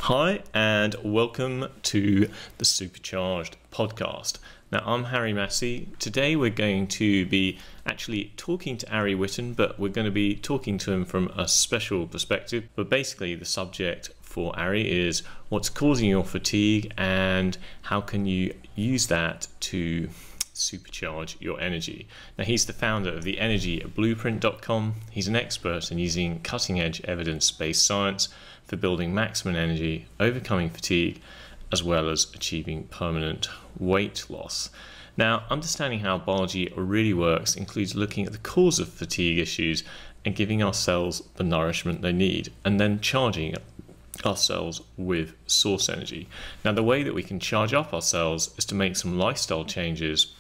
Hi, and welcome to the Supercharged Podcast. Now, I'm Harry Massey. Today we're going to be actually talking to Ari Whitten, but we're going to be talking to him from a special perspective. But basically, the subject for Ari is what's causing your fatigue and how can you use that to supercharge your energy. Now, he's the founder of the energyblueprint.com. He's an expert in using cutting-edge evidence-based science for building maximum energy, overcoming fatigue, as well as achieving permanent weight loss. Now, understanding how biology really works includes looking at the cause of fatigue issues and giving our cells the nourishment they need, and then charging ourselves with source energy. Now, the way that we can charge up our cells is to make some lifestyle changes,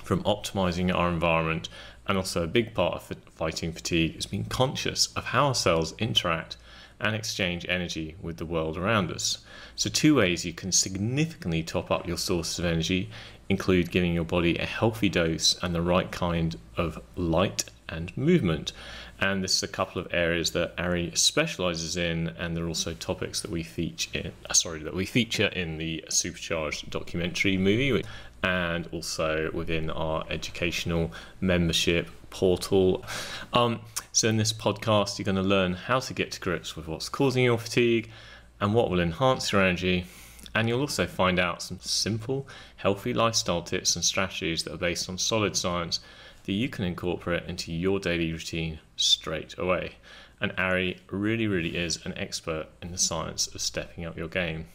from optimizing our environment, and also a big part of fighting fatigue is being conscious of how our cells interact and exchange energy with the world around us. So 2 ways you can significantly top up your sources of energy include giving your body a healthy dose and the right kind of light and movement. And this is a couple of areas that Ari specializes in, and they're also topics that we feature in the Supercharged documentary movie, and also within our educational membership portal. So in this podcast, you're going to learn how to get to grips with what's causing your fatigue and what will enhance your energy. And you'll also find out some simple, healthy lifestyle tips and strategies that are based on solid science that you can incorporate into your daily routine straight away. And Ari really is an expert in the science of stepping up your game.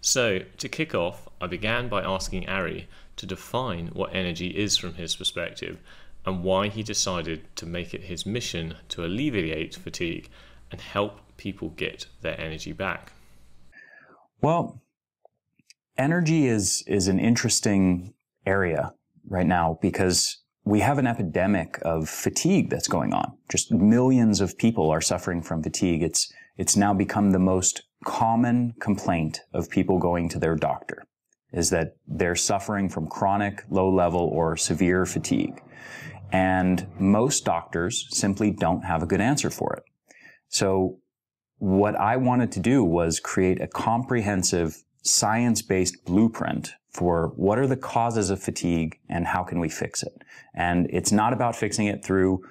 So to kick off, I began by asking Ari to define what energy is from his perspective and why he decided to make it his mission to alleviate fatigue and help people get their energy back. Well, energy is an interesting area right now because we have an epidemic of fatigue that's going on. Just millions of people are suffering from fatigue. It's now become the most common complaint of people going to their doctor, is that they're suffering from chronic, low-level, or severe fatigue. And most doctors simply don't have a good answer for it. So what I wanted to do was create a comprehensive, science-based blueprint for what are the causes of fatigue and how can we fix it. And it's not about fixing it through,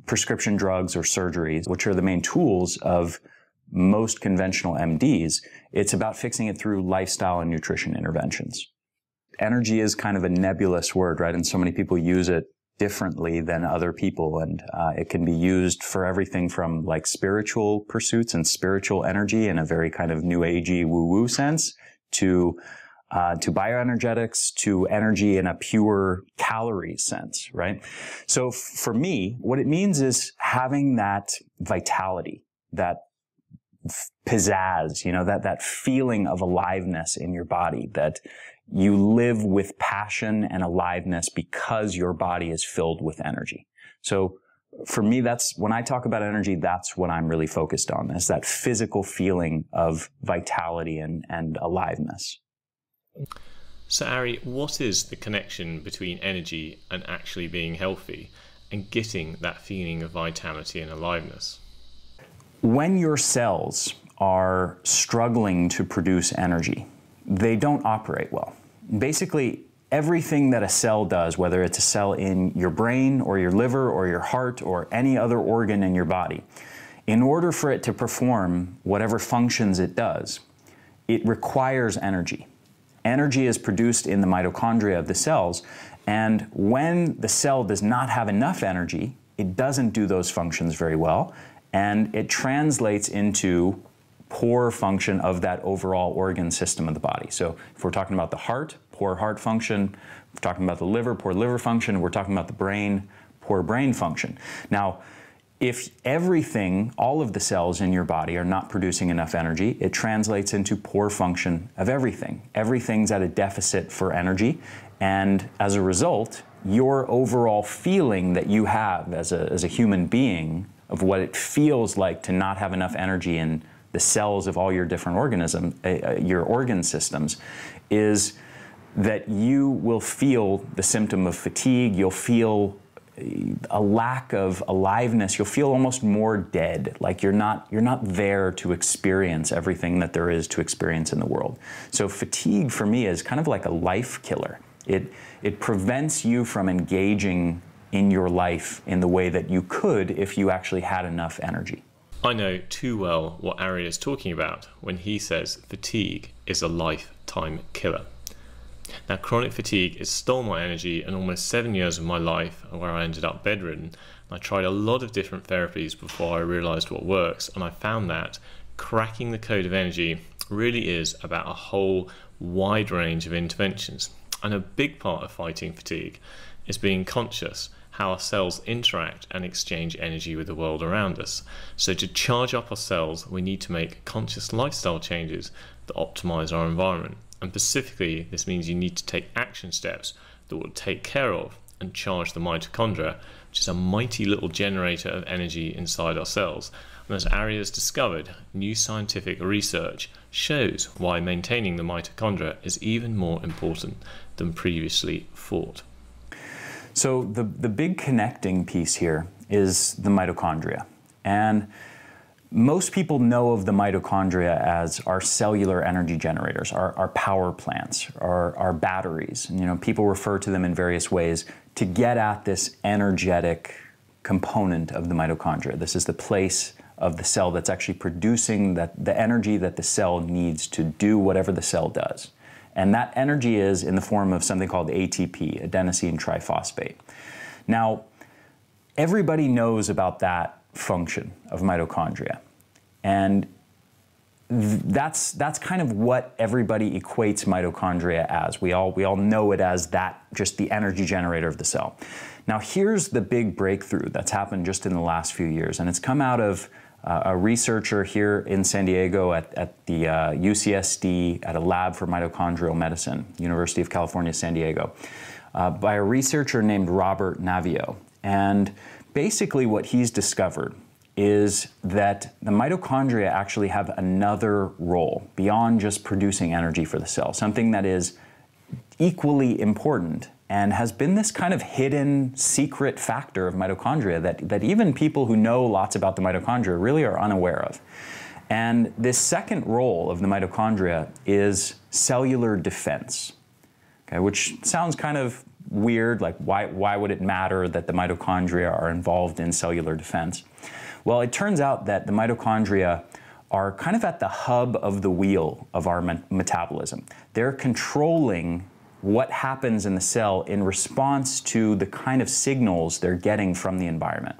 prescription drugs or surgeries, which are the main tools of most conventional MDs. It's about fixing it through lifestyle and nutrition interventions. Energy is kind of a nebulous word, right? And so many people use it differently than other people. And it can be used for everything from like spiritual pursuits and spiritual energy in a very kind of new agey woo-woo sense to bioenergetics, to energy in a pure calorie sense, right? So for me, what it means is having that vitality, that pizzazz, that feeling of aliveness in your body, that you live with passion and aliveness because your body is filled with energy. So for me, that's when I talk about energy, that's what I'm really focused on, is that physical feeling of vitality and aliveness. So Ari, what is the connection between energy and actually being healthy and getting that feeling of vitality and aliveness? When your cells are struggling to produce energy, they don't operate well. Basically, everything that a cell does, whether it's a cell in your brain or your liver or your heart or any other organ in your body, in order for it to perform whatever functions it does, it requires energy. Energy is produced in the mitochondria of the cells, and when the cell does not have enough energy, it doesn't do those functions very well, and it translates into poor function of that overall organ system of the body. So if we're talking about the heart, poor heart function. If we're talking about the liver, poor liver function. We're talking about the brain, poor brain function. Now, if everything, all of the cells in your body are not producing enough energy, it translates into poor function of everything. Everything's at a deficit for energy, and as a result, your overall feeling that you have as a human being of what it feels like to not have enough energy in the cells of all your different organisms, your organ systems, is that you will feel the symptom of fatigue. You'll feel a lack of aliveness. You'll feel almost more dead, like you're not there to experience everything that there is to experience in the world. So fatigue for me is kind of like a life killer. It prevents you from engaging in your life in the way that you could if you actually had enough energy. I know too well what Ari is talking about when he says fatigue is a lifetime killer. Now, chronic fatigue has stole my energy and almost 7 years of my life, where I ended up bedridden. I tried a lot of different therapies before I realized what works, and I found that cracking the code of energy really is about a whole wide range of interventions. And a big part of fighting fatigue is being conscious how our cells interact and exchange energy with the world around us. So to charge up our cells, we need to make conscious lifestyle changes that optimize our environment. And specifically, this means you need to take action steps that will take care of and charge the mitochondria, which is a mighty little generator of energy inside our cells. And as Ari has discovered, new scientific research shows why maintaining the mitochondria is even more important than previously thought. So the big connecting piece here is the mitochondria. And most people know of the mitochondria as our cellular energy generators, our power plants, our batteries. And, people refer to them in various ways to get at this energetic component of the mitochondria. This is the place of the cell that's actually producing the energy that the cell needs to do whatever the cell does. And that energy is in the form of something called ATP, adenosine triphosphate. Now, everybody knows about that function of mitochondria. And that's kind of what everybody equates mitochondria as. We all know it as that, just the energy generator of the cell. Now, here's the big breakthrough that's happened just in the last few years, and it's come out of a researcher here in San Diego at the UCSD at a lab for mitochondrial medicine, University of California, San Diego, by a researcher named Robert Navio. And basically what he's discovered is that the mitochondria actually have another role beyond just producing energy for the cell, something that is equally important and has been this kind of hidden secret factor of mitochondria that even people who know lots about the mitochondria really are unaware of. And this second role of the mitochondria is cellular defense, okay, which sounds kind of weird, like why would it matter that the mitochondria are involved in cellular defense? Well, it turns out that the mitochondria are kind of at the hub of the wheel of our metabolism. They're controlling what happens in the cell in response to the kind of signals they're getting from the environment.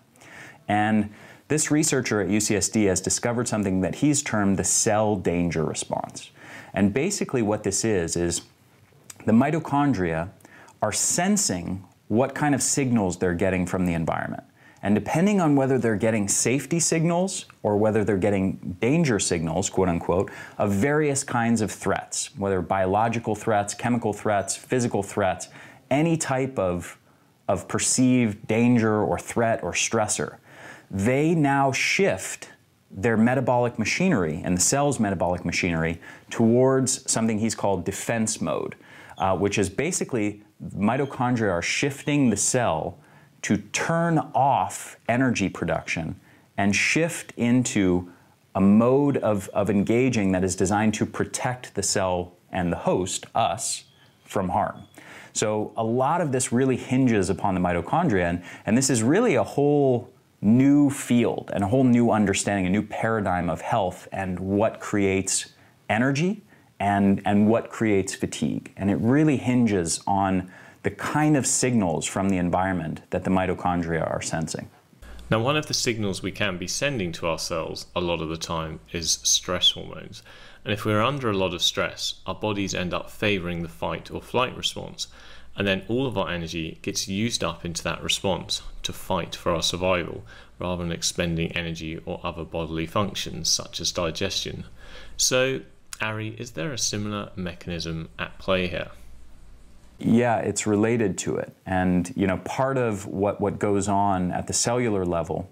And this researcher at UCSD has discovered something that he's termed the cell danger response. And basically what this is the mitochondria are sensing what kind of signals they're getting from the environment. And depending on whether they're getting safety signals or whether they're getting danger signals, quote unquote, of various kinds of threats, whether biological threats, chemical threats, physical threats, any type of perceived danger or threat or stressor, they now shift their metabolic machinery and the cell's metabolic machinery towards something he's called defense mode, which is basically mitochondria are shifting the cell to turn off energy production and shift into a mode of engaging that is designed to protect the cell and the host, us, from harm. So a lot of this really hinges upon the mitochondria, and this is really a whole new field and a whole new understanding, a new paradigm of health and what creates energy and what creates fatigue. And it really hinges on the kind of signals from the environment that the mitochondria are sensing. Now, one of the signals we can be sending to our cells a lot of the time is stress hormones. And if we're under a lot of stress, our bodies end up favoring the fight or flight response. And then all of our energy gets used up into that response to fight for our survival, rather than expending energy or other bodily functions such as digestion. So, Ari, is there a similar mechanism at play here? Yeah, it's related to it. And, part of what goes on at the cellular level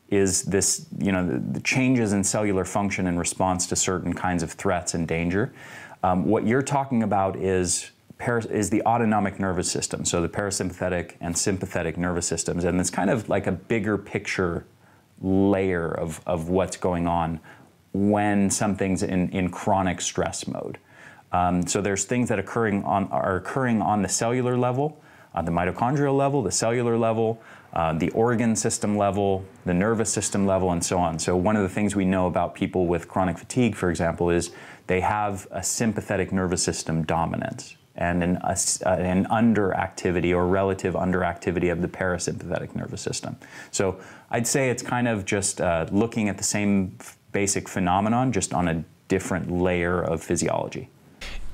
is this, the changes in cellular function in response to certain kinds of threats and danger. What you're talking about is is the autonomic nervous system, so the parasympathetic and sympathetic nervous systems, and it's kind of like a bigger picture layer of what's going on when something's in chronic stress mode. So there's things that are occurring on the cellular level, the mitochondrial level, the cellular level, the organ system level, the nervous system level, and so on. So one of the things we know about people with chronic fatigue, for example, is they have a sympathetic nervous system dominance and an underactivity or relative underactivity of the parasympathetic nervous system. So I'd say it's kind of just looking at the same basic phenomenon, just on a different layer of physiology.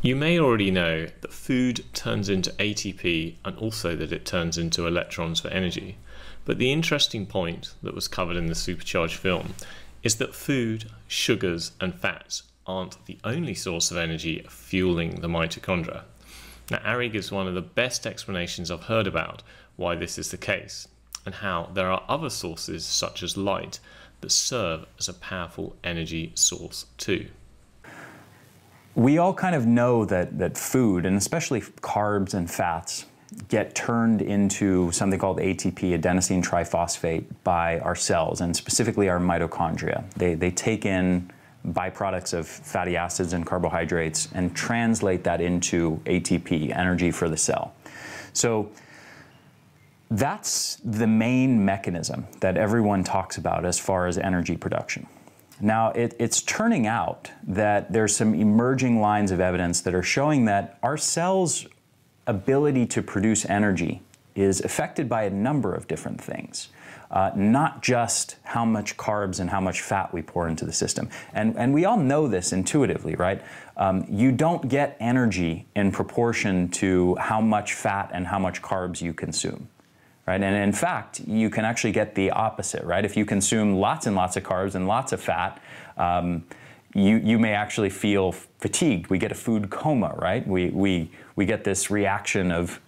You may already know that food turns into ATP and also that it turns into electrons for energy. But the interesting point that was covered in the Supercharged film is that food, sugars and fats aren't the only source of energy fueling the mitochondria. Now, Ari gives one of the best explanations I've heard about why this is the case, and how there are other sources such as light that serve as a powerful energy source too. We all kind of know that food, and especially carbs and fats, get turned into something called ATP, adenosine triphosphate, by our cells, and specifically our mitochondria. They take in byproducts of fatty acids and carbohydrates and translate that into ATP, energy for the cell. So that's the main mechanism that everyone talks about as far as energy production. Now, it's turning out that there's some emerging lines of evidence that are showing that our cells' ability to produce energy is affected by a number of different things. Not just how much carbs and how much fat we pour into the system. And we all know this intuitively, right? You don't get energy in proportion to how much fat and how much carbs you consume, right? And in fact, you can actually get the opposite, right? If you consume lots and lots of carbs and lots of fat, you may actually feel fatigued. We get a food coma, right? We get this reaction of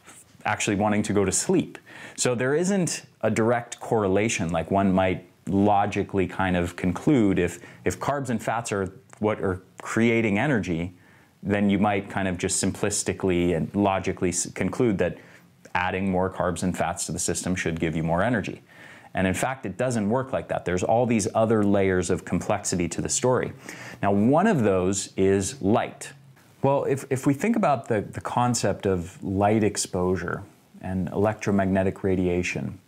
actually wanting to go to sleep. So there isn't a direct correlation like one might logically kind of conclude. If carbs and fats are what are creating energy, then you might kind of just simplistically and logically conclude that adding more carbs and fats to the system should give you more energy. And in fact, it doesn't work like that. There's all these other layers of complexity to the story. Now, one of those is light. Well, if we think about the concept of light exposure and electromagnetic radiation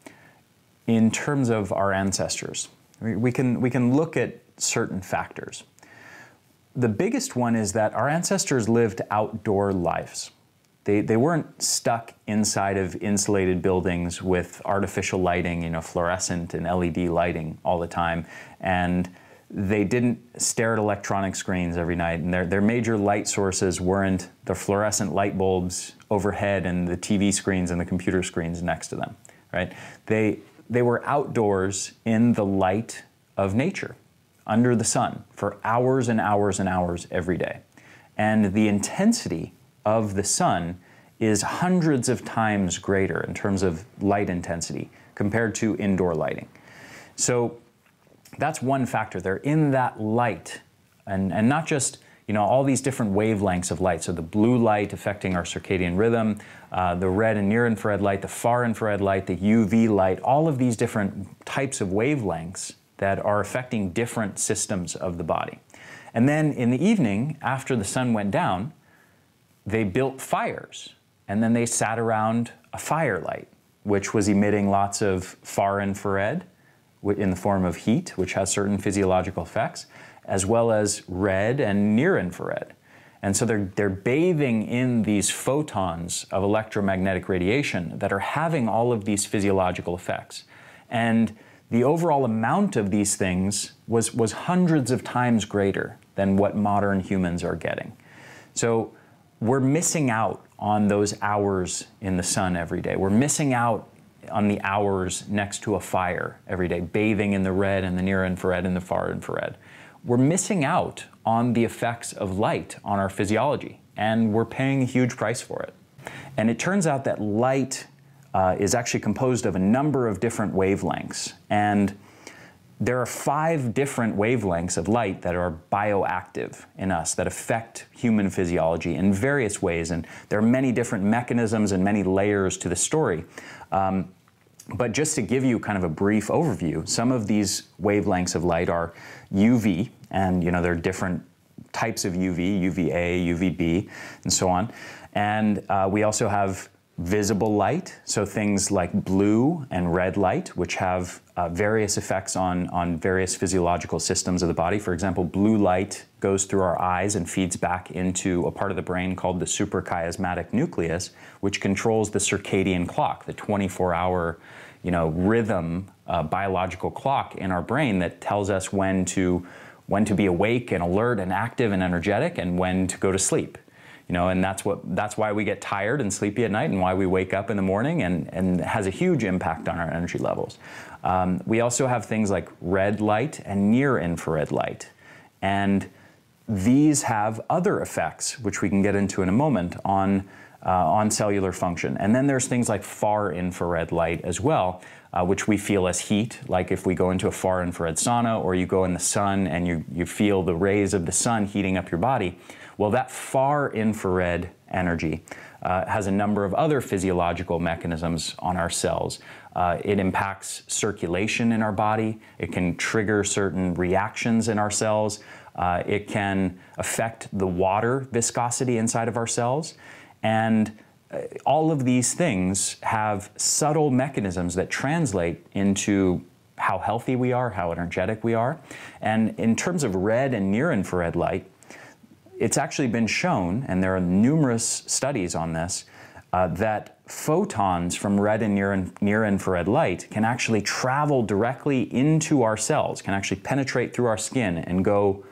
in terms of our ancestors, we can look at certain factors. The biggest one is that our ancestors lived outdoor lives. They weren't stuck inside of insulated buildings with artificial lighting, fluorescent and LED lighting all the time. And they didn't stare at electronic screens every night. And their major light sources weren't the fluorescent light bulbs overhead and the TV screens and the computer screens next to them, right? They were outdoors in the light of nature, under the sun, for hours and hours and hours every day. And the intensity of the sun is hundreds of times greater in terms of light intensity compared to indoor lighting. So that's one factor. They're in that light, and not just all these different wavelengths of light. So the blue light affecting our circadian rhythm, the red and near infrared light, the far infrared light, the UV light, all of these different types of wavelengths that are affecting different systems of the body. And then in the evening, after the sun went down, they built fires, and then they sat around a firelight, which was emitting lots of far infrared in the form of heat, which has certain physiological effects, as well as red and near infrared. And so they're bathing in these photons of electromagnetic radiation that are having all of these physiological effects. And the overall amount of these things was hundreds of times greater than what modern humans are getting. So we're missing out on those hours in the sun every day. We're missing out on the hours next to a fire every day, bathing in the red and the near infrared and the far infrared. We're missing out on the effects of light on our physiology, and we're paying a huge price for it. And it turns out that light is actually composed of a number of different wavelengths. And there are 5 different wavelengths of light that are bioactive in us that affect human physiology in various ways. And there are many different mechanisms and many layers to the story. But just to give you kind of a brief overview, some of these wavelengths of light are UV, and there are different types of UV, UVA, UVB, and so on. And we also have visible light, so things like blue and red light, which have various effects on various physiological systems of the body. For example, blue light goes through our eyes and feeds back into a part of the brain called the suprachiasmatic nucleus, which controls the circadian clock, the 24-hour rhythm, biological clock in our brain that tells us when to be awake and alert and active and energetic, and when to go to sleep. And that's why we get tired and sleepy at night, and why we wake up in the morning, and it has a huge impact on our energy levels. We also have things like red light and near infrared light. And these have other effects, which we can get into in a moment, on cellular function. And then there's things like far infrared light as well, which we feel as heat, like if we go into a far infrared sauna, or you go in the sun and you feel the rays of the sun heating up your body. Well, that far infrared energy has a number of other physiological mechanisms on our cells. It impacts circulation in our body. It can trigger certain reactions in our cells. It can affect the water viscosity inside of our cells. And all of these things have subtle mechanisms that translate into how healthy we are, how energetic we are. And in terms of red and near infrared light, it's actually been shown, and there are numerous studies on this, that photons from red and near infrared light can actually travel directly into our cells, can actually penetrate through our skin and go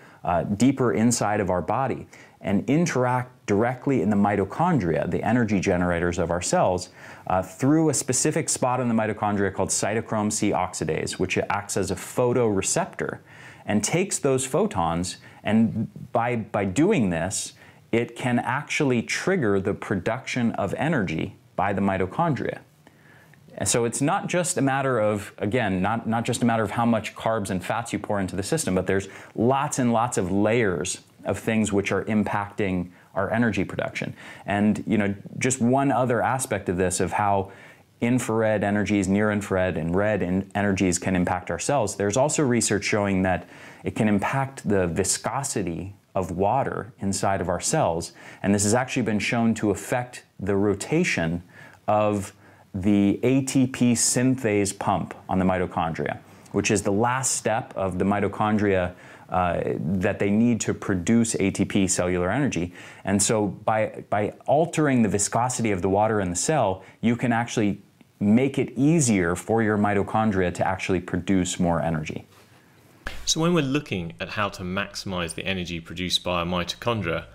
deeper inside of our body and interact directly in the mitochondria, the energy generators of our cells, through a specific spot in the mitochondria called cytochrome C oxidase, which acts as a photoreceptor and takes those photons, and by doing this, it can actually trigger the production of energy by the mitochondria. And so it's not just a matter of, again, not just a matter of how much carbs and fats you pour into the system, but there's lots and lots of layers of things which are impacting our energy production. And just one other aspect of this, of how infrared energies, near infrared, and red energies can impact our cells, there's also research showing that it can impact the viscosity of water inside of our cells. And this has actually been shown to affect the rotation of the ATP synthase pump on the mitochondria, which is the last step of the mitochondria that they need to produce ATP, cellular energy. And so by altering the viscosity of the water in the cell, you can actually make it easier for your mitochondria to actually produce more energy. So when we're looking at how to maximize the energy produced by our mitochondria,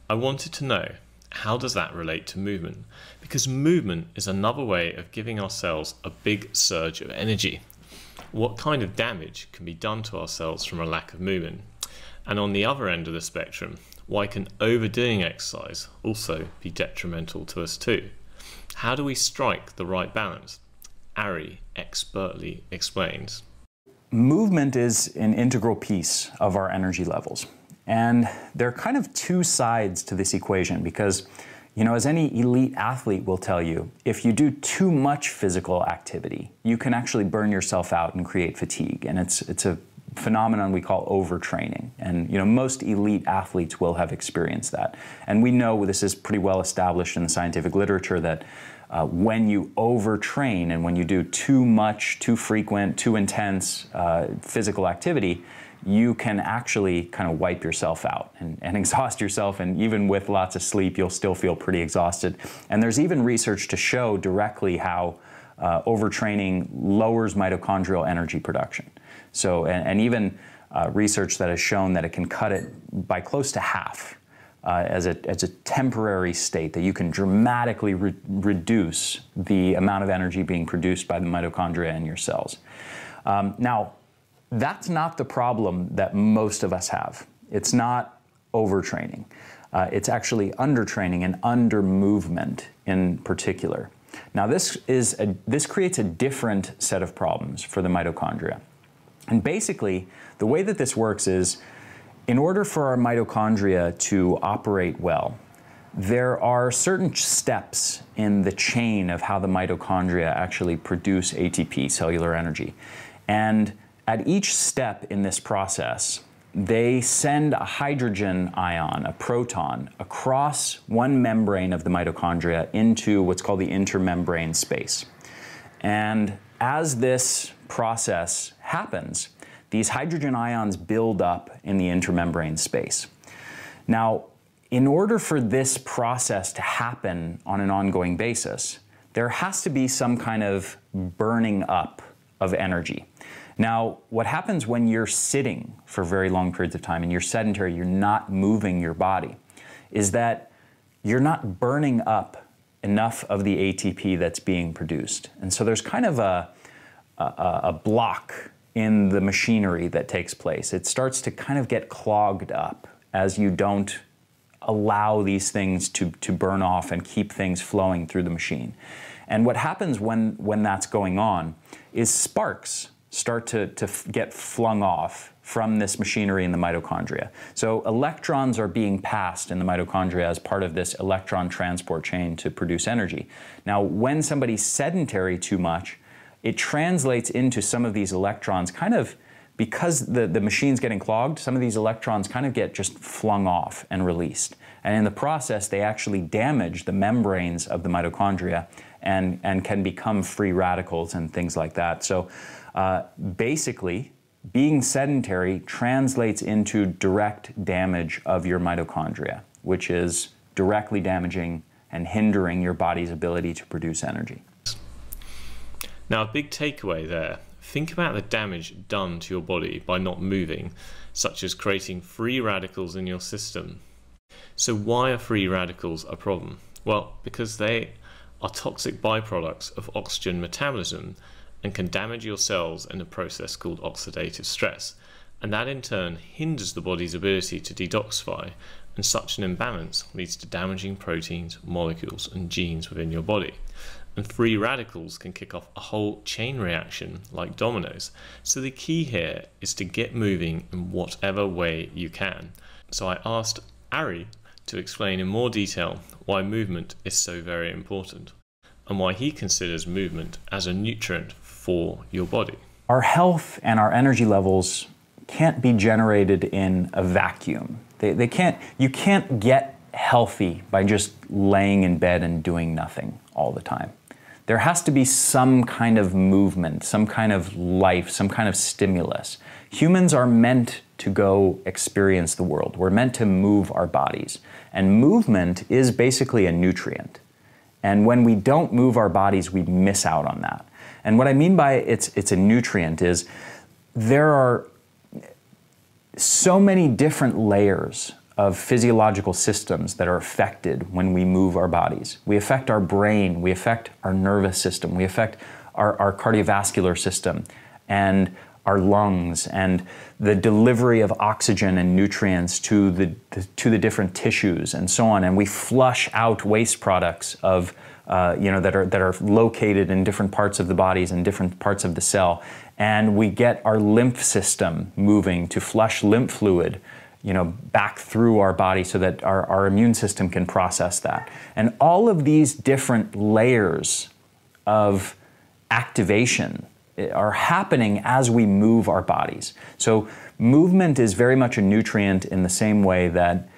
I wanted to know, how does that relate to movement? Because movement is another way of giving our cells a big surge of energy. What kind of damage can be done to our cells from a lack of movement? And on the other end of the spectrum, why can overdoing exercise also be detrimental to us too? How do we strike the right balance? Ari expertly explains. Movement is an integral piece of our energy levels. And there are kind of two sides to this equation, because, as any elite athlete will tell you, if you do too much physical activity, you can actually burn yourself out and create fatigue. And it's a phenomenon we call overtraining. And, most elite athletes will have experienced that. And we know this is pretty well established in the scientific literature that when you overtrain and when you do too much, too frequent, too intense physical activity, you can actually kind of wipe yourself out and exhaust yourself. And even with lots of sleep, you'll still feel pretty exhausted. And there's even research to show directly how overtraining lowers mitochondrial energy production. So, and even research that has shown that it can cut it by close to half as a temporary state, that you can dramatically reduce the amount of energy being produced by the mitochondria in your cells. Now, that's not the problem that most of us have. It's not overtraining. It's actually undertraining and undermovement in particular. Now, this creates a different set of problems for the mitochondria. And basically, the way that this works is, in order for our mitochondria to operate well, there are certain steps in the chain of how the mitochondria actually produce ATP, cellular energy. And at each step in this process, they send a hydrogen ion, a proton, across one membrane of the mitochondria into what's called the intermembrane space. And as this process happens, these hydrogen ions build up in the intermembrane space. Now, in order for this process to happen on an ongoing basis, there has to be some kind of burning up of energy. Now, what happens when you're sitting for very long periods of time and you're sedentary, you're not moving your body, is that you're not burning up enough of the ATP that's being produced. And so there's kind of a block in the machinery that takes place. It starts to kind of get clogged up as you don't allow these things to burn off and keep things flowing through the machine. And what happens when that's going on is sparks start to get flung off from this machinery in the mitochondria. So electrons are being passed in the mitochondria as part of this electron transport chain to produce energy. Now, when somebody's sedentary too much, it translates into some of these electrons kind of, because the machine's getting clogged, some of these electrons kind of get just flung off and released. And in the process, they actually damage the membranes of the mitochondria and can become free radicals and things like that. So basically, being sedentary translates into direct damage of your mitochondria, which is directly damaging and hindering your body's ability to produce energy. Now, a big takeaway there. Think about the damage done to your body by not moving, such as creating free radicals in your system. So why are free radicals a problem? Well, because they are toxic byproducts of oxygen metabolism and can damage your cells in a process called oxidative stress. And that in turn hinders the body's ability to detoxify, and such an imbalance leads to damaging proteins, molecules, and genes within your body. And free radicals can kick off a whole chain reaction like dominoes. So the key here is to get moving in whatever way you can. So I asked Ari to explain in more detail why movement is so very important and why he considers movement as a nutrient for your body. Our health and our energy levels can't be generated in a vacuum. You can't get healthy by just laying in bed and doing nothing all the time. There has to be some kind of movement, some kind of life, some kind of stimulus. Humans are meant to go experience the world. We're meant to move our bodies. And movement is basically a nutrient. And when we don't move our bodies, we miss out on that. And what I mean by it's a nutrient is there are so many different layers of physiological systems that are affected when we move our bodies. We affect our brain, we affect our nervous system, we affect our cardiovascular system and our lungs and the delivery of oxygen and nutrients to the different tissues and so on. And we flush out waste products of that are located in different parts of the bodies and different parts of the cell. And we get our lymph system moving to flush lymph fluid back through our body so that our immune system can process that. And all of these different layers of activation are happening as we move our bodies. So movement is very much a nutrient in the same way that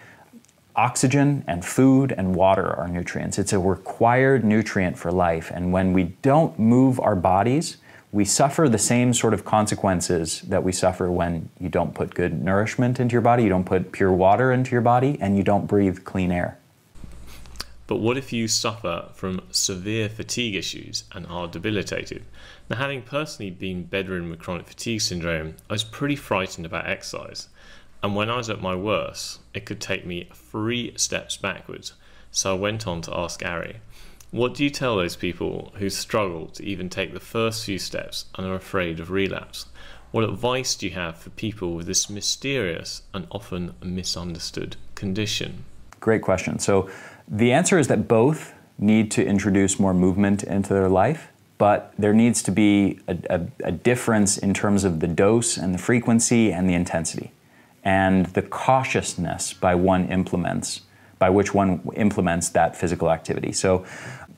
oxygen and food and water are nutrients. It's a required nutrient for life. And when we don't move our bodies, we suffer the same sort of consequences that we suffer when you don't put good nourishment into your body, you don't put pure water into your body, and you don't breathe clean air. But what if you suffer from severe fatigue issues and are debilitated? Now, having personally been bedridden with chronic fatigue syndrome, I was pretty frightened about exercise. And when I was at my worst, it could take me 3 steps backwards. So I went on to ask Ari, what do you tell those people who struggle to even take the first few steps and are afraid of relapse? What advice do you have for people with this mysterious and often misunderstood condition? Great question. So the answer is that both need to introduce more movement into their life, but there needs to be a difference in terms of the dose and the frequency and the intensity and the cautiousness by which one implements that physical activity. So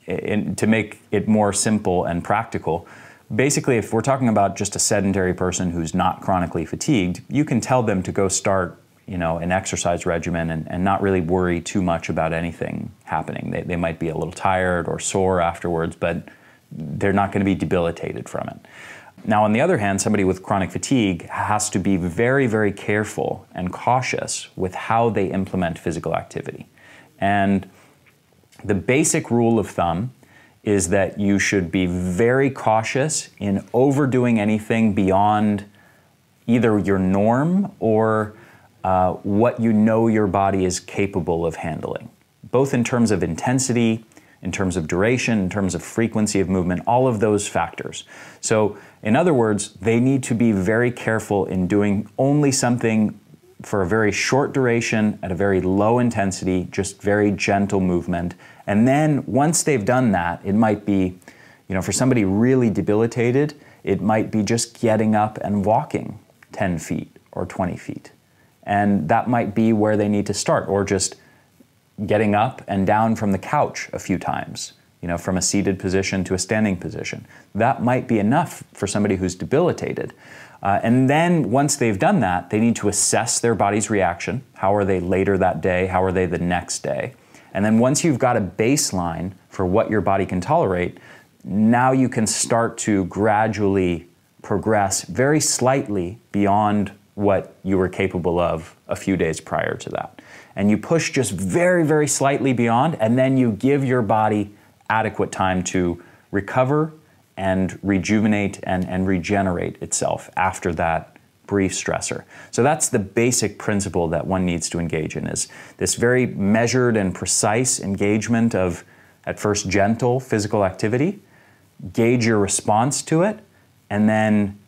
to make it more simple and practical, basically if we're talking about just a sedentary person who's not chronically fatigued, you can tell them to go start an exercise regimen and not really worry too much about anything happening. They might be a little tired or sore afterwards, but they're not going to be debilitated from it. Now, on the other hand, somebody with chronic fatigue has to be very, very careful and cautious with how they implement physical activity. And the basic rule of thumb is that you should be very cautious in overdoing anything beyond either your norm or what you know your body is capable of handling, both in terms of intensity, in terms of duration, in terms of frequency of movement, all of those factors. So, in other words, they need to be very careful in doing only something for a very short duration at a very low intensity, just very gentle movement. And then once they've done that, it might be, for somebody really debilitated, it might be just getting up and walking 10 feet or 20 feet. And that might be where they need to start, or just getting up and down from the couch a few times, from a seated position to a standing position. That might be enough for somebody who's debilitated. And then once they've done that, they need to assess their body's reaction. How are they later that day? How are they the next day? And then once you've got a baseline for what your body can tolerate, now you can start to gradually progress very slightly beyond what you were capable of a few days prior to that. And you push just very, very slightly beyond, and then you give your body adequate time to recover and rejuvenate and regenerate itself after that brief stressor. So that's the basic principle that one needs to engage in, is this very measured and precise engagement of, at first, gentle physical activity, gauge your response to it, and then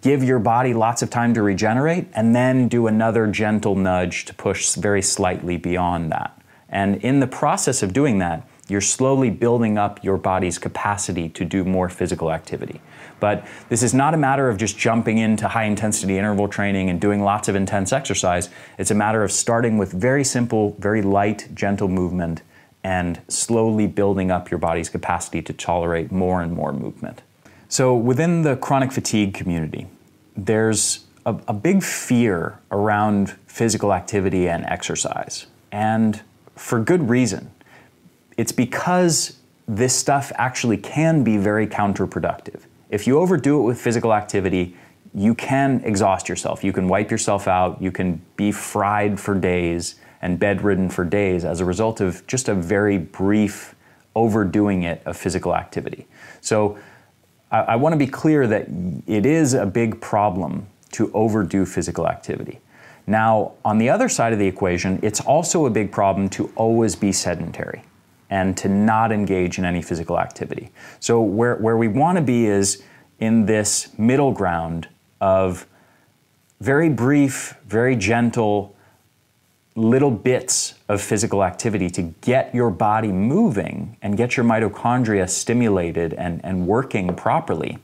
give your body lots of time to regenerate, and then do another gentle nudge to push very slightly beyond that. And in the process of doing that, you're slowly building up your body's capacity to do more physical activity. But this is not a matter of just jumping into high-intensity interval training and doing lots of intense exercise. It's a matter of starting with very simple, very light, gentle movement and slowly building up your body's capacity to tolerate more and more movement. So within the chronic fatigue community, there's a big fear around physical activity and exercise, and for good reason. It's because this stuff actually can be very counterproductive. If you overdo it with physical activity, you can exhaust yourself. You can wipe yourself out. You can be fried for days and bedridden for days as a result of just a very brief overdoing it of physical activity. So I want to be clear that it is a big problem to overdo physical activity. Now, on the other side of the equation, it's also a big problem to always be sedentary and to not engage in any physical activity. So where we want to be is in this middle ground of very brief, very gentle, little bits of physical activity to get your body moving and get your mitochondria stimulated and working properly,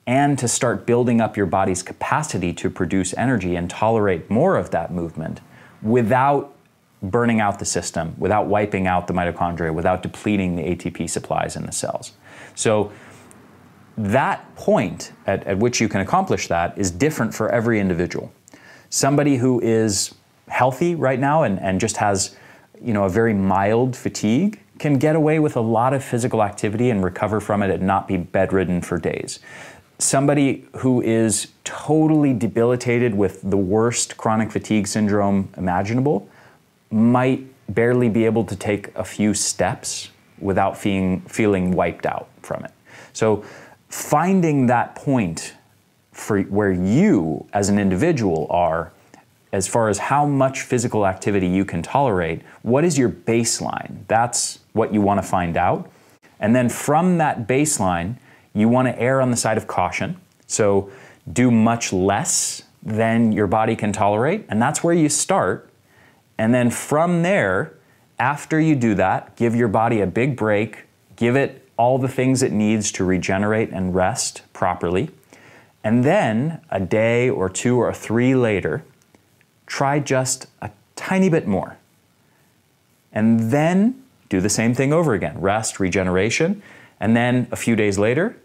and to start building up your body's capacity to produce energy and tolerate more of that movement without burning out the system, without wiping out the mitochondria, without depleting the ATP supplies in the cells. So that point at which you can accomplish that is different for every individual. Somebody who is healthy right now and just has, a very mild fatigue can get away with a lot of physical activity and recover from it and not be bedridden for days. Somebody who is totally debilitated with the worst chronic fatigue syndrome imaginable might barely be able to take a few steps without feeling wiped out from it. So finding that point for where you as an individual are, as far as how much physical activity you can tolerate, what is your baseline? That's what you want to find out. And then from that baseline, you want to err on the side of caution. So do much less than your body can tolerate, and that's where you start. And then from there, after you do that, give your body a big break, give it all the things it needs to regenerate and rest properly. And then a day or 2 or 3 later, try just a tiny bit more. And then do the same thing over again. Rest, regeneration, and then a few days later,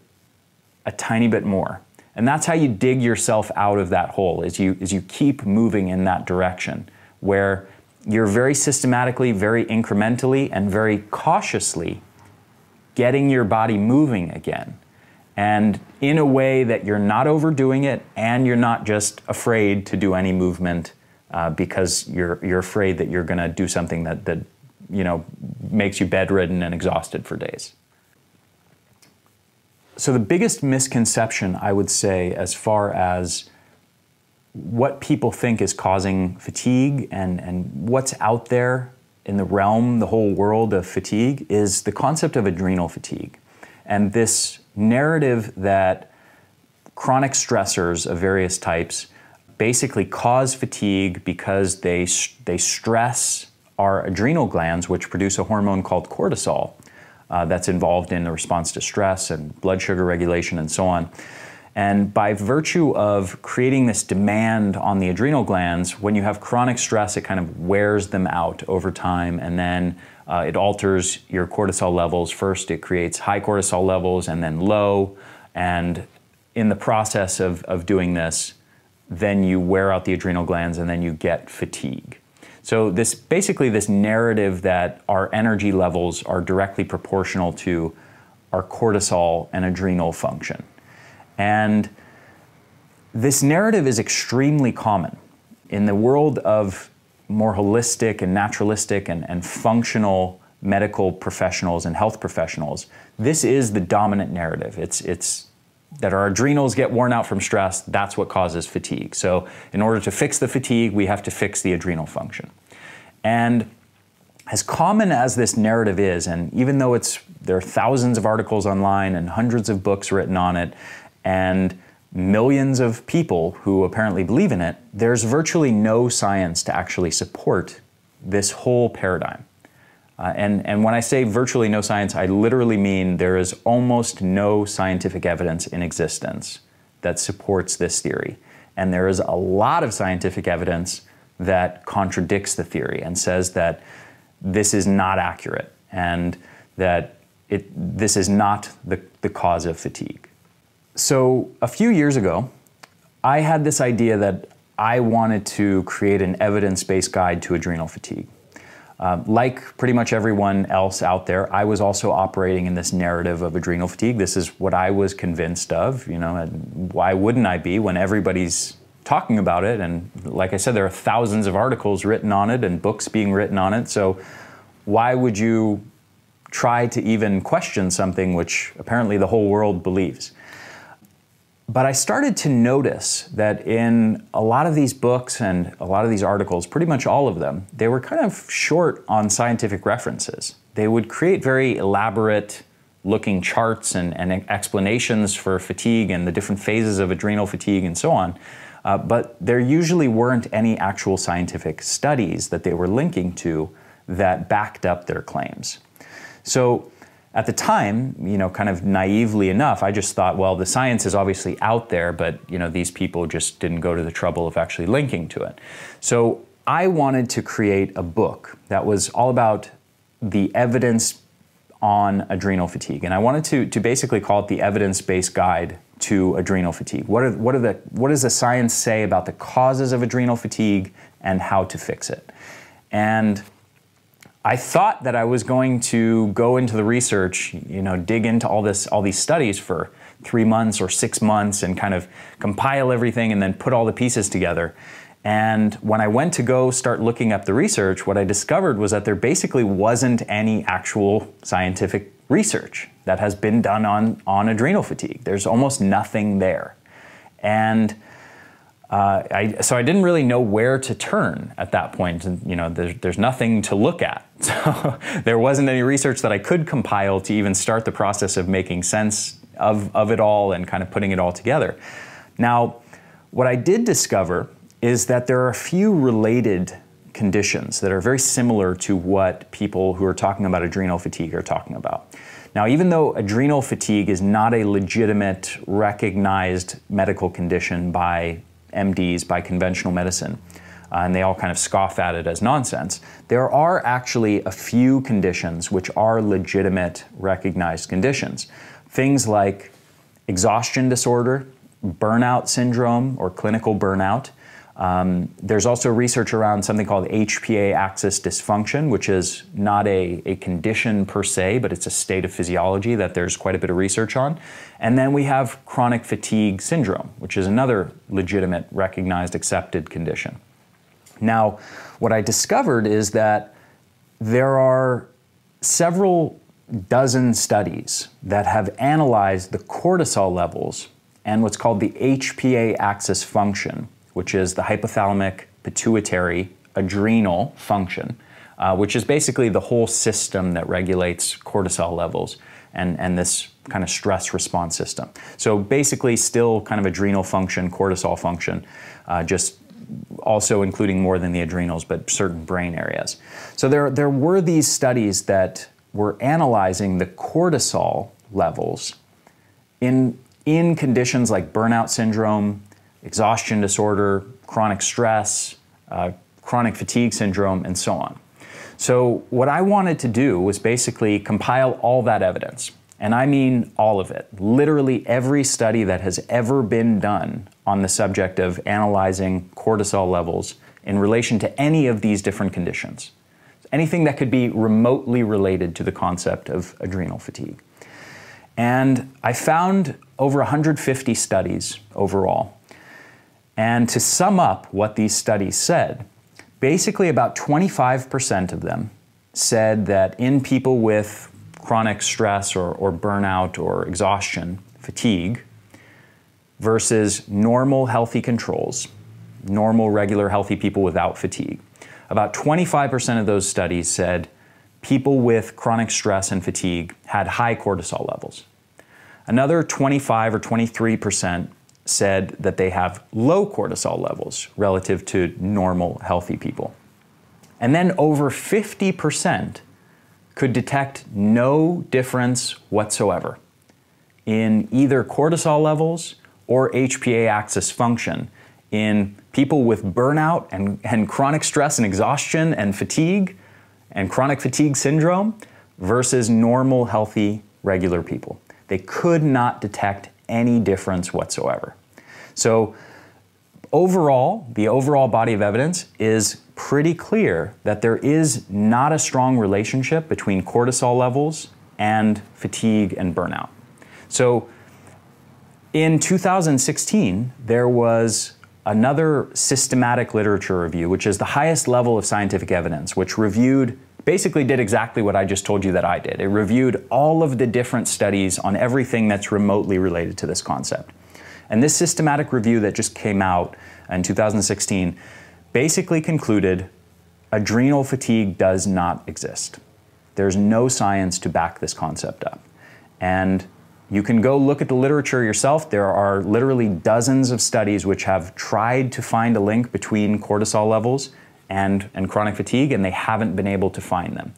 a tiny bit more. And that's how you dig yourself out of that hole, is you keep moving in that direction, where you're very systematically, very incrementally, and very cautiously getting your body moving again. And in a way that you're not overdoing it, and you're not just afraid to do any movement because you're afraid that you're gonna do something that makes you bedridden and exhausted for days. So the biggest misconception, I would say, as far as what people think is causing fatigue and what's out there in the realm, the whole world of fatigue, is the concept of adrenal fatigue. And this narrative that chronic stressors of various types basically cause fatigue because they stress our adrenal glands, which produce a hormone called cortisol. That's involved in the response to stress and blood sugar regulation and so on. And by virtue of creating this demand on the adrenal glands, when you have chronic stress, it kind of wears them out over time, and then it alters your cortisol levels. First, it creates high cortisol levels and then low. And in the process of doing this, then you wear out the adrenal glands and then you get fatigue. So basically this narrative that our energy levels are directly proportional to our cortisol and adrenal function. And this narrative is extremely common. In the world of more holistic and naturalistic and functional medical professionals and health professionals, this is the dominant narrative. It's that our adrenals get worn out from stress. That's what causes fatigue. So in order to fix the fatigue, we have to fix the adrenal function. And as common as this narrative is, and even though there are thousands of articles online and hundreds of books written on it, and millions of people who apparently believe in it, there's virtually no science to actually support this whole paradigm. And when I say virtually no science, I literally mean there is almost no scientific evidence in existence that supports this theory. And there is a lot of scientific evidence that contradicts the theory and says that this is not accurate and that this is not the cause of fatigue. So a few years ago, I had this idea that I wanted to create an evidence-based guide to adrenal fatigue. Like pretty much everyone else out there, I was also operating in this narrative of adrenal fatigue. This is what I was convinced of, and why wouldn't I be when everybody's talking about it? And like I said, there are thousands of articles written on it and books being written on it. So why would you try to even question something which apparently the whole world believes? But I started to notice that in a lot of these books and a lot of these articles, pretty much all of them, they were kind of short on scientific references. They would create very elaborate looking charts and explanations for fatigue and the different phases of adrenal fatigue and so on. But there usually weren't any actual scientific studies that they were linking to that backed up their claims. So at the time, kind of naively enough, I just thought, well, the science is obviously out there, but these people just didn't go to the trouble of actually linking to it. So I wanted to create a book that was all about the evidence on adrenal fatigue. And I wanted to basically call it the evidence-based guide to adrenal fatigue. What does the science say about the causes of adrenal fatigue and how to fix it? And I thought that I was going to go into the research, dig into all these studies for 3 months or 6 months and kind of compile everything and then put all the pieces together. And when I went to go start looking up the research, what I discovered was that there basically wasn't any actual scientific research that has been done on adrenal fatigue. There's almost nothing there. And so I didn't really know where to turn at that point. And, there's nothing to look at. So there wasn't any research that I could compile to even start the process of making sense of it all and kind of putting it all together. Now, what I did discover is that there are a few related conditions that are very similar to what people who are talking about adrenal fatigue are talking about. Now, even though adrenal fatigue is not a legitimate, recognized medical condition by MDs, by conventional medicine, and they all kind of scoff at it as nonsense, there are actually a few conditions which are legitimate, recognized conditions. Things like exhaustion disorder, burnout syndrome, or clinical burnout. There's also research around something called HPA axis dysfunction, which is not a condition per se, but it's a state of physiology that there's quite a bit of research on. And then we have chronic fatigue syndrome, which is another legitimate, recognized, accepted condition. Now, what I discovered is that there are several dozen studies that have analyzed the cortisol levels and what's called the HPA axis function, which is the hypothalamic pituitary adrenal function, which is basically the whole system that regulates cortisol levels and this kind of stress response system. So basically still kind of adrenal function, cortisol function, just also including more than the adrenals, but certain brain areas. So there were these studies that were analyzing the cortisol levels in conditions like burnout syndrome, exhaustion disorder, chronic stress, chronic fatigue syndrome, and so on. So what I wanted to do was basically compile all that evidence. And I mean all of it. Literally every study that has ever been done on the subject of analyzing cortisol levels in relation to any of these different conditions. Anything that could be remotely related to the concept of adrenal fatigue. And I found over 150 studies overall. And to sum up what these studies said, basically about 25% of them said that in people with chronic stress or burnout or exhaustion, fatigue, versus normal healthy controls, normal, regular, healthy people without fatigue, about 25% of those studies said people with chronic stress and fatigue had high cortisol levels. Another 25 or 23% said that they have low cortisol levels relative to normal, healthy people. And then over 50% could detect no difference whatsoever in either cortisol levels or HPA axis function in people with burnout and chronic stress and exhaustion and fatigue and chronic fatigue syndrome versus normal, healthy, regular people. They could not detect any difference whatsoever. So overall, the overall body of evidence is pretty clear that there is not a strong relationship between cortisol levels and fatigue and burnout. So in 2016, there was another systematic literature review, which is the highest level of scientific evidence, which basically did exactly what I just told you that I did. It reviewed all of the different studies on everything that's remotely related to this concept. And this systematic review that just came out in 2016 basically concluded adrenal fatigue does not exist. There's no science to back this concept up. And you can go look at the literature yourself. There are literally dozens of studies which have tried to find a link between cortisol levels and chronic fatigue, and they haven't been able to find them.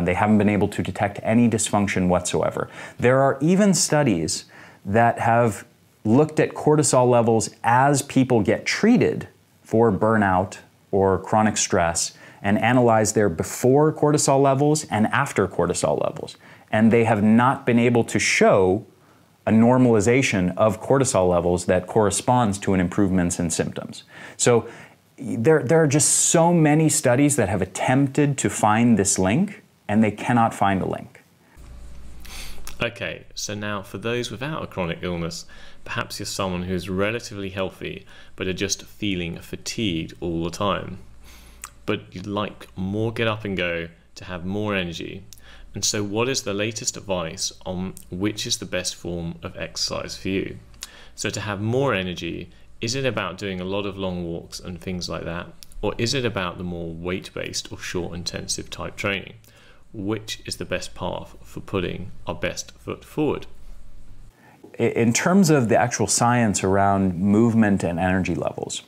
They haven't been able to detect any dysfunction whatsoever. There are even studies that have looked at cortisol levels as people get treated for burnout or chronic stress and analyzed their before cortisol levels and after cortisol levels. And they have not been able to show a normalization of cortisol levels that corresponds to an improvement in symptoms. So there are just so many studies that have attempted to find this link, and they cannot find a link. Okay, so now for those without a chronic illness, perhaps you're someone who's relatively healthy but are just feeling fatigued all the time. But you'd like more get up and go to have more energy. And so what is the latest advice on which is the best form of exercise for you? So to have more energy, is it about doing a lot of long walks and things like that? Or is it about the more weight-based or short intensive type training? Which is the best path for putting our best foot forward? In terms of the actual science around movement and energy levels,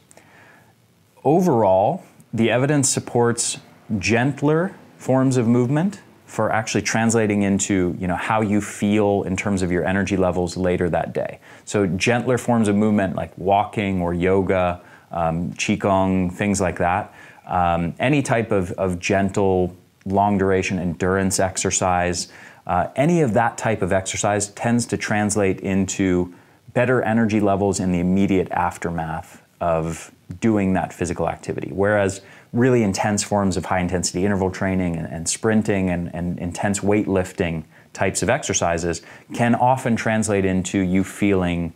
overall, the evidence supports gentler forms of movement for actually translating into, how you feel in terms of your energy levels later that day. So gentler forms of movement like walking or yoga, qigong, things like that. Any type of gentle, long duration endurance exercise, any of that type of exercise tends to translate into better energy levels in the immediate aftermath of doing that physical activity. Whereas really intense forms of high intensity interval training and sprinting and intense weightlifting types of exercises can often translate into you feeling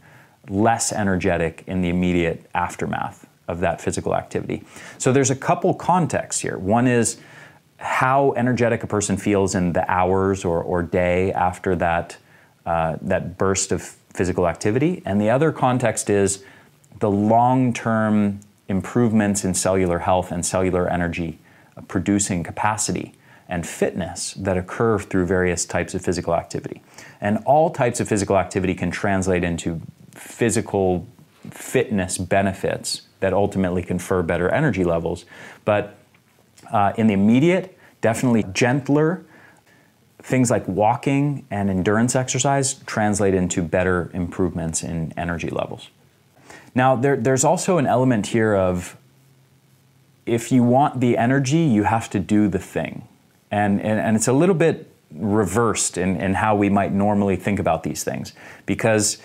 less energetic in the immediate aftermath of that physical activity. So there's a couple contexts here. One is how energetic a person feels in the hours or day after that burst of physical activity. And the other context is the long-term improvements in cellular health and cellular energy producing capacity and fitness that occur through various types of physical activity. And all types of physical activity can translate into physical fitness benefits that ultimately confer better energy levels. But in the immediate, definitely gentler things like walking and endurance exercise translate into better improvements in energy levels. Now, there's also an element here of if you want the energy, you have to do the thing. And it's a little bit reversed in how we might normally think about these things, because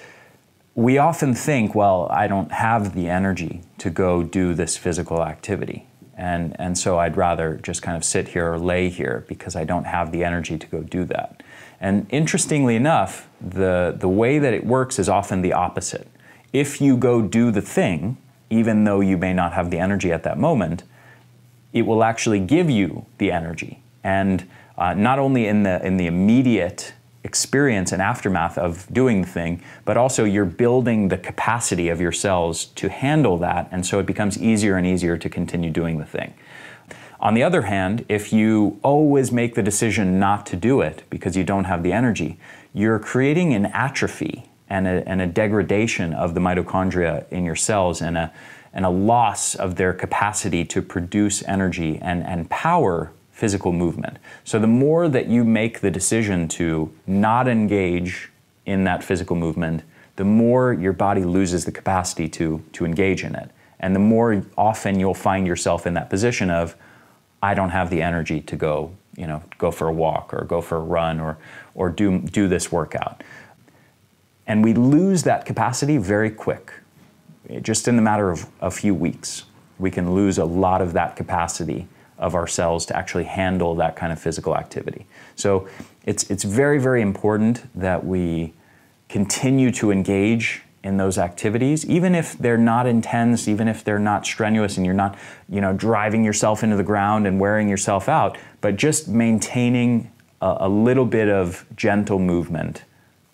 we often think, well, I don't have the energy to go do this physical activity. And so I'd rather just kind of sit here or lay here because I don't have the energy to go do that. And interestingly enough, the way that it works is often the opposite. If you go do the thing, even though you may not have the energy at that moment, it will actually give you the energy. And not only in the immediate experience and aftermath of doing the thing, but also you're building the capacity of your cells to handle that, and so it becomes easier and easier to continue doing the thing. On the other hand, if you always make the decision not to do it because you don't have the energy, you're creating an atrophy and a degradation of the mitochondria in your cells and a loss of their capacity to produce energy and power physical movement. So the more that you make the decision to not engage in that physical movement, the more your body loses the capacity to engage in it. And the more often you'll find yourself in that position of, I don't have the energy to go for a walk or go for a run or do this workout. And we lose that capacity very quick. Just in the matter of a few weeks, we can lose a lot of that capacity of our cells to actually handle that kind of physical activity. So it's very, very important that we continue to engage in those activities, even if they're not intense, even if they're not strenuous and you're not, driving yourself into the ground and wearing yourself out, but just maintaining a little bit of gentle movement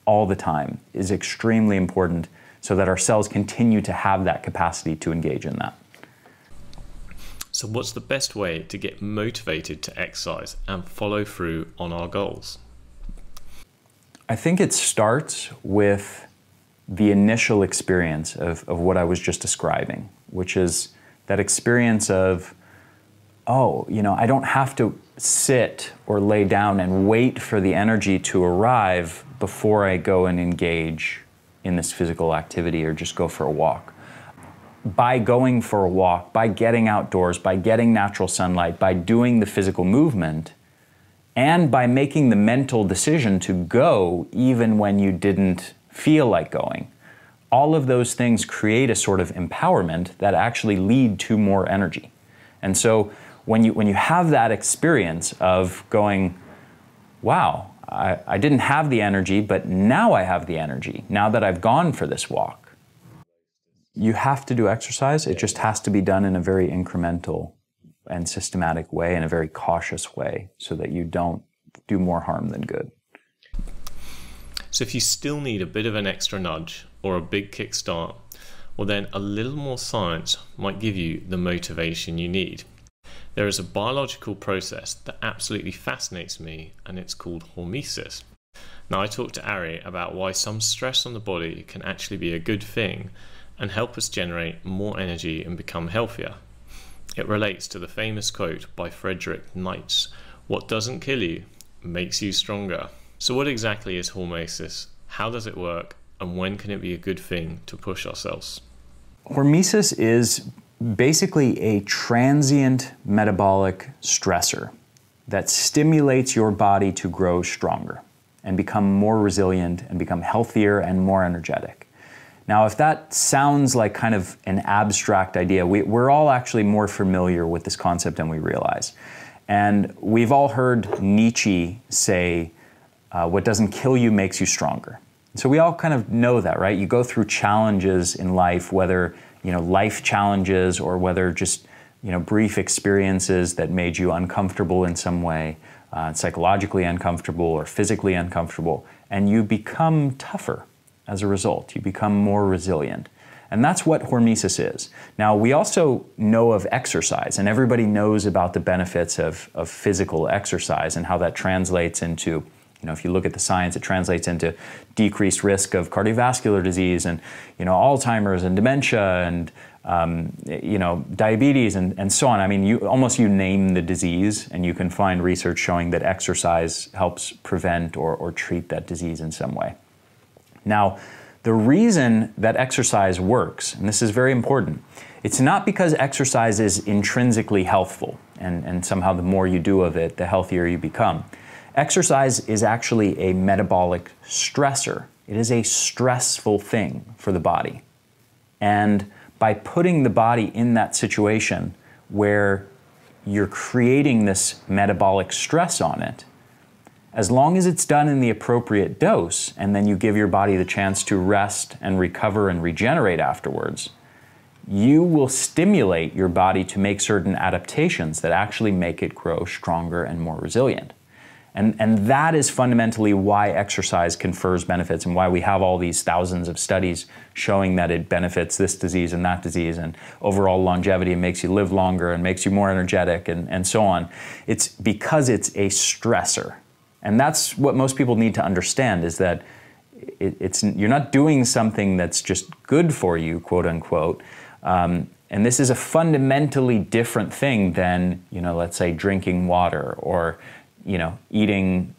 all the time is extremely important so that our cells continue to have that capacity to engage in that. So what's the best way to get motivated to exercise and follow through on our goals? I think it starts with the initial experience of what I was just describing, which is that experience of, I don't have to sit or lay down and wait for the energy to arrive before I go and engage in this physical activity or just go for a walk. By going for a walk, by getting outdoors, by getting natural sunlight, by doing the physical movement, and by making the mental decision to go even when you didn't feel like going, all of those things create a sort of empowerment that actually lead to more energy. And so when you have that experience of going, wow, I didn't have the energy, but now I have the energy, now that I've gone for this walk. You have to do exercise. It just has to be done in a very incremental and systematic way, in a very cautious way, so that you don't do more harm than good. So if you still need a bit of an extra nudge or a big kickstart, well then a little more science might give you the motivation you need. There is a biological process that absolutely fascinates me, and it's called hormesis. Now, I talked to Ari about why some stress on the body can actually be a good thing and help us generate more energy and become healthier. It relates to the famous quote by Frederick Nietzsche, "What doesn't kill you makes you stronger. So what exactly is Hormesis? How does it work? And when can it be a good thing to push ourselves? Hormesis is basically a transient metabolic stressor that stimulates your body to grow stronger and become more resilient and become healthier and more energetic. Now, if that sounds like kind of an abstract idea, we're all actually more familiar with this concept than we realize. And we've all heard Nietzsche say, what doesn't kill you makes you stronger. So we all kind of know that, right? You go through challenges in life, whether life challenges or whether just brief experiences that made you uncomfortable in some way, psychologically uncomfortable or physically uncomfortable, and you become tougher as a result. You become more resilient. And that's what Hormesis is. Now, we also know of exercise, and everybody knows about the benefits of physical exercise and how that translates into, if you look at the science, it translates into decreased risk of cardiovascular disease and, Alzheimer's and dementia and, diabetes and so on. I mean, you name the disease and you can find research showing that exercise helps prevent or treat that disease in some way. Now, the reason that exercise works, and this is very important, it's not because exercise is intrinsically healthful and somehow the more you do of it, the healthier you become. Exercise is actually a metabolic stressor. It is a stressful thing for the body. And by putting the body in that situation where you're creating this metabolic stress on it, as long as it's done in the appropriate dose, and then you give your body the chance to rest and recover and regenerate afterwards, you will stimulate your body to make certain adaptations that actually make it grow stronger and more resilient. And that is fundamentally why exercise confers benefits and why we have all these thousands of studies showing that it benefits this disease and that disease and overall longevity and makes you live longer and makes you more energetic and so on. It's because it's a stressor. And that's what most people need to understand is that you're not doing something that's just good for you, quote unquote. And this is a fundamentally different thing than, let's say drinking water or, eating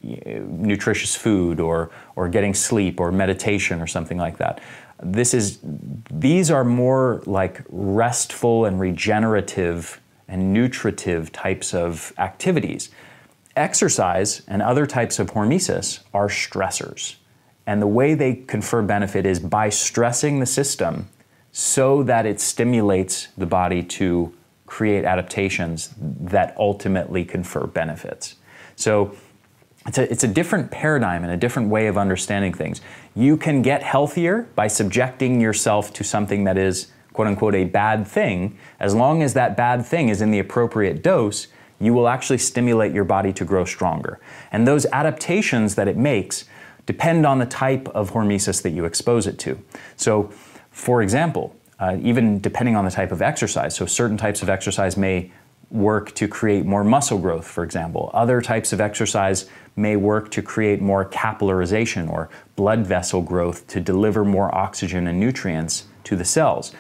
nutritious food or getting sleep or meditation or something like that. These are more like restful and regenerative and nutritive types of activities. Exercise and other types of hormesis are stressors. And the way they confer benefit is by stressing the system so that it stimulates the body to create adaptations that ultimately confer benefits. So it's a different paradigm and a different way of understanding things. You can get healthier by subjecting yourself to something that is, quote unquote, a bad thing. As long as that bad thing is in the appropriate dose, you will actually stimulate your body to grow stronger. And those adaptations that it makes depend on the type of hormesis that you expose it to. So, for example, even depending on the type of exercise, so certain types of exercise may work to create more muscle growth, for example. Other types of exercise may work to create more capillarization or blood vessel growth to deliver more oxygen and nutrients to the cells.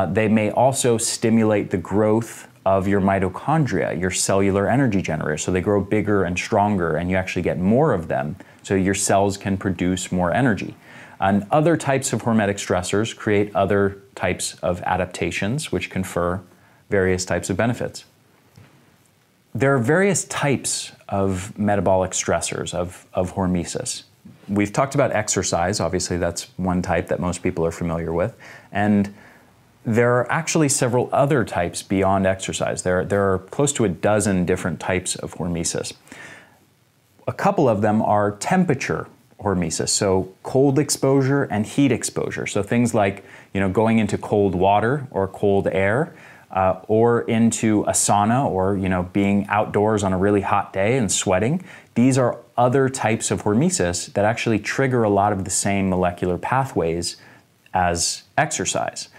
They may also stimulate the growth of your mitochondria, your cellular energy generators, so they grow bigger and stronger and you actually get more of them, so your cells can produce more energy. And other types of hormetic stressors create other types of adaptations which confer various types of benefits. There are various types of metabolic stressors, of hormesis. We've talked about exercise, obviously that's one type that most people are familiar with, and there are actually several other types beyond exercise. There are close to a dozen different types of hormesis. A couple of them are temperature hormesis, so cold exposure and heat exposure. So things like going into cold water or cold air, or into a sauna, or being outdoors on a really hot day and sweating. These are other types of hormesis that actually trigger a lot of the same molecular pathways as exercise.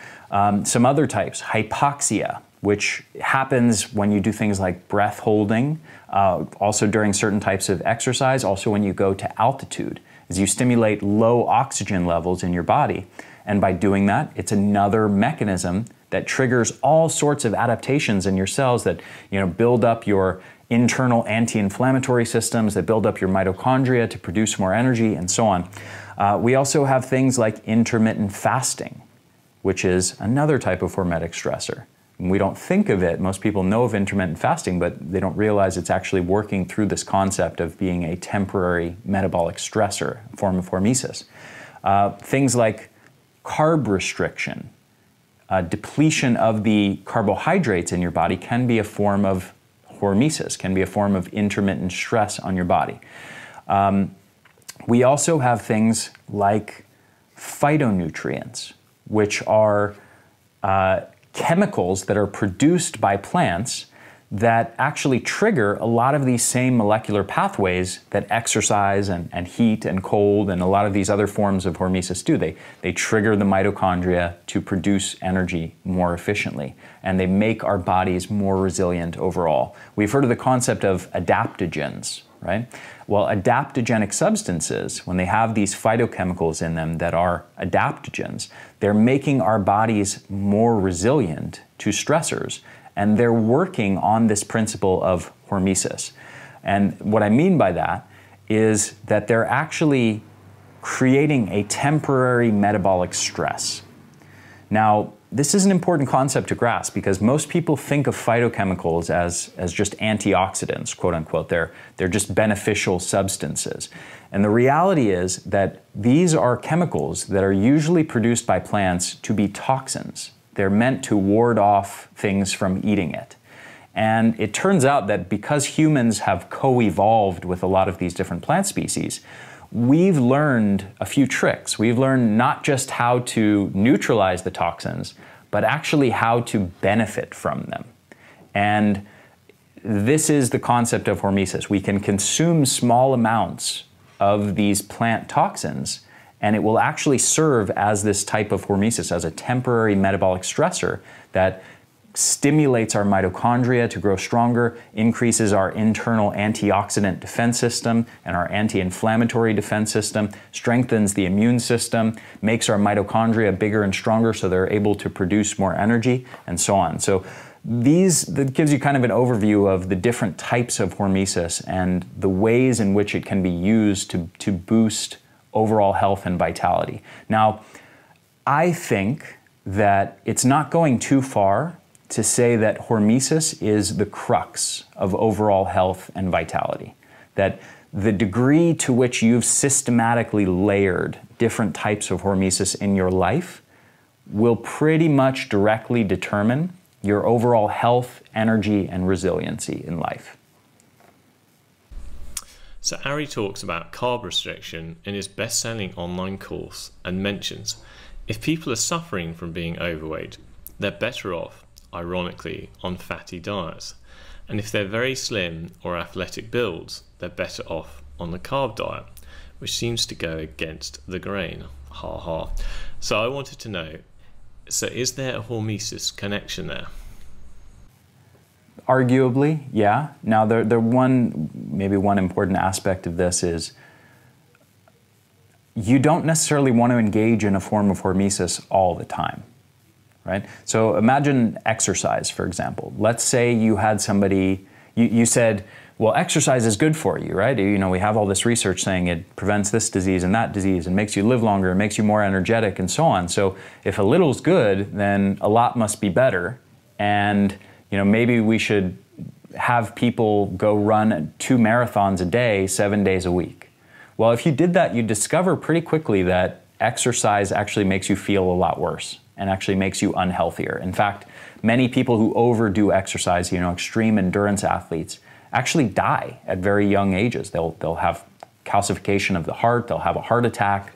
Some other types, hypoxia, which happens when you do things like breath holding, also during certain types of exercise, also when you go to altitude, as you stimulate low oxygen levels in your body. And by doing that, it's another mechanism that triggers all sorts of adaptations in your cells that build up your internal anti-inflammatory systems that build up your mitochondria to produce more energy, and so on. We also have things like intermittent fasting, which is another type of hormetic stressor. And we don't think of it, most people know of intermittent fasting, but they don't realize it's actually working through this concept of being a temporary metabolic stressor, a form of hormesis. Things like carb restriction, depletion of the carbohydrates in your body can be a form of hormesis, can be a form of intermittent stress on your body. We also have things like phytonutrients, which are chemicals that are produced by plants that actually trigger a lot of these same molecular pathways that exercise and heat and cold and a lot of these other forms of hormesis do. They trigger the mitochondria to produce energy more efficiently, and they make our bodies more resilient overall. We've heard of the concept of adaptogens, right? Well, adaptogenic substances, when they have these phytochemicals in them that are adaptogens, they're making our bodies more resilient to stressors. And they're working on this principle of hormesis. And what I mean by that is that they're actually creating a temporary metabolic stress. Now, this is an important concept to grasp because most people think of phytochemicals as just antioxidants, quote unquote. They're just beneficial substances. And the reality is that these are chemicals that are usually produced by plants to be toxins. They're meant to ward off things from eating it. And it turns out that because humans have co-evolved with a lot of these different plant species, we've learned a few tricks. We've learned not just how to neutralize the toxins, but actually how to benefit from them. And this is the concept of hormesis. We can consume small amounts of these plant toxins, and it will actually serve as this type of hormesis, as a temporary metabolic stressor that stimulates our mitochondria to grow stronger, increases our internal antioxidant defense system and our anti-inflammatory defense system, strengthens the immune system, makes our mitochondria bigger and stronger so they're able to produce more energy, and so on. So that gives you kind of an overview of the different types of hormesis and the ways in which it can be used to boost overall health and vitality. Now, I think that it's not going too far to say that hormesis is the crux of overall health and vitality. That the degree to which you've systematically layered different types of hormesis in your life will pretty much directly determine your overall health, energy, and resiliency in life. So Ari talks about carb restriction in his best-selling online course and mentions if people are suffering from being overweight, they're better off, ironically, on fatty diets. And if they're very slim or athletic builds, they're better off on the carb diet, which seems to go against the grain. Ha ha. So I wanted to know, so is there a hormesis connection there? Arguably, yeah. Now, maybe one important aspect of this is you don't necessarily want to engage in a form of hormesis all the time, right? So imagine exercise, for example. Let's say you had somebody, you said, well, exercise is good for you, right? You know, we have all this research saying it prevents this disease and that disease and makes you live longer and makes you more energetic and so on. So if a little is good, then a lot must be better. And you know, maybe we should have people go run 2 marathons a day, 7 days a week. Well, if you did that, you'd discover pretty quickly that exercise actually makes you feel a lot worse and actually makes you unhealthier. In fact, many people who overdo exercise, you know, extreme endurance athletes, actually die at very young ages. They'll have calcification of the heart, they'll have a heart attack,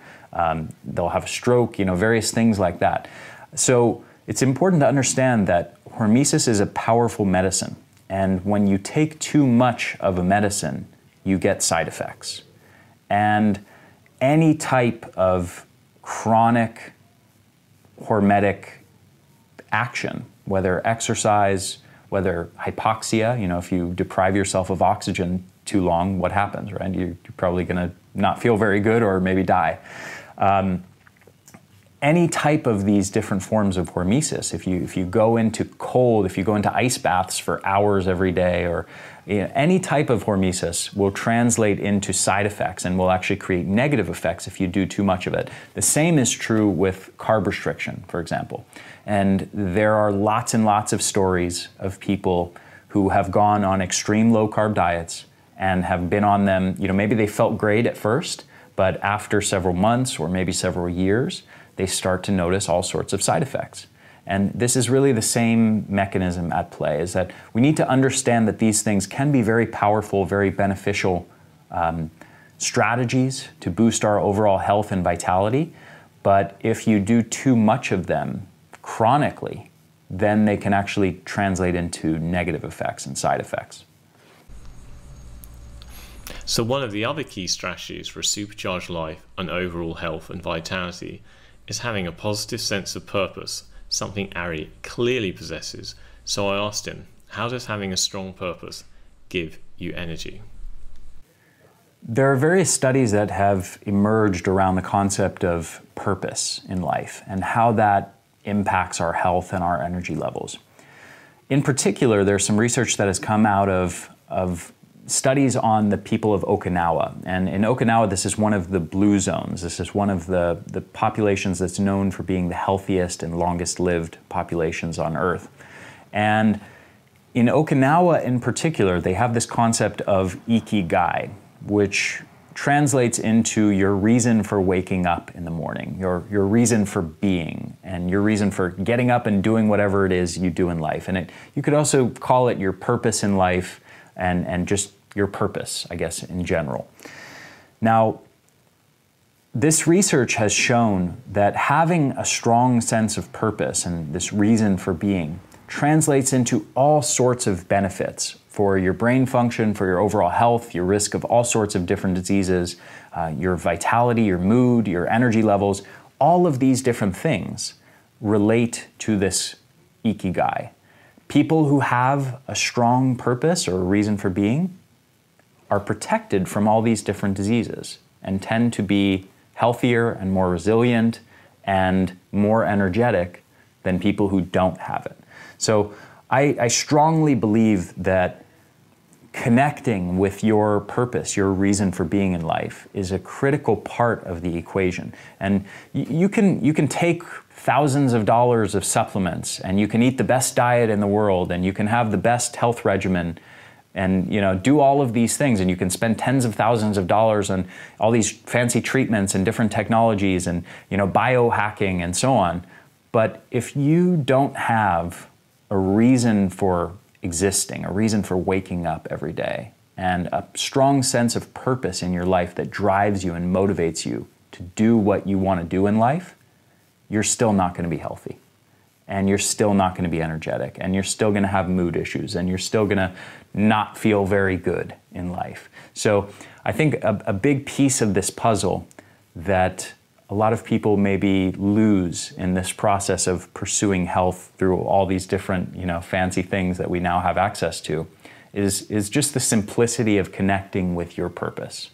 they'll have a stroke, you know, various things like that. So it's important to understand that hormesis is a powerful medicine, and when you take too much of a medicine, you get side effects. And any type of chronic hormetic action, whether exercise, whether hypoxia, you know, if you deprive yourself of oxygen too long, what happens, right? You're probably going to not feel very good or maybe die. any type of these different forms of hormesis, if you go into cold, if you go into ice baths for hours every day, or any type of hormesis will translate into side effects and will actually create negative effects if you do too much of it. The same is true with carb restriction, for example. And there are lots and lots of stories of people who have gone on extreme low carb diets and have been on them, maybe they felt great at first, but after several months or maybe several years, they start to notice all sorts of side effects. And this is really the same mechanism at play, is that we need to understand that these things can be very powerful, very beneficial strategies to boost our overall health and vitality. But if you do too much of them chronically, then they can actually translate into negative effects and side effects. So one of the other key strategies for a supercharged life and overall health and vitality is having a positive sense of purpose, something Ari clearly possesses. So I asked him, how does having a strong purpose give you energy? There are various studies that have emerged around the concept of purpose in life and how that impacts our health and our energy levels. In particular, there's some research that has come out of studies on the people of Okinawa. And in Okinawa, this is one of the blue zones. This is one of the populations that's known for being the healthiest and longest lived populations on Earth. And in Okinawa in particular, they have this concept of ikigai, which translates into your reason for waking up in the morning, your reason for being, and your reason for getting up and doing whatever it is you do in life. And you could also call it your purpose in life, and just your purpose, I guess, in general. Now, this research has shown that having a strong sense of purpose and this reason for being translates into all sorts of benefits for your brain function, for your overall health, your risk of all sorts of different diseases, your vitality, your mood, your energy levels. All of these different things relate to this ikigai. People who have a strong purpose or a reason for being are protected from all these different diseases and tend to be healthier and more resilient and more energetic than people who don't have it. So I strongly believe that connecting with your purpose, your reason for being in life, is a critical part of the equation. And you can take thousands of dollars of supplements, and you can eat the best diet in the world, and you can have the best health regimen, and do all of these things, and you can spend tens of thousands of dollars on all these fancy treatments and different technologies and biohacking and so on. But if you don't have a reason for existing, a reason for waking up every day, and a strong sense of purpose in your life that drives you and motivates you to do what you want to do in life, you're still not going to be healthy, and you're still not going to be energetic, and you're still going to have mood issues, and you're still going to not feel very good in life. So I think a big piece of this puzzle that a lot of people maybe lose in this process of pursuing health through all these different, fancy things that we now have access to is just the simplicity of connecting with your purpose.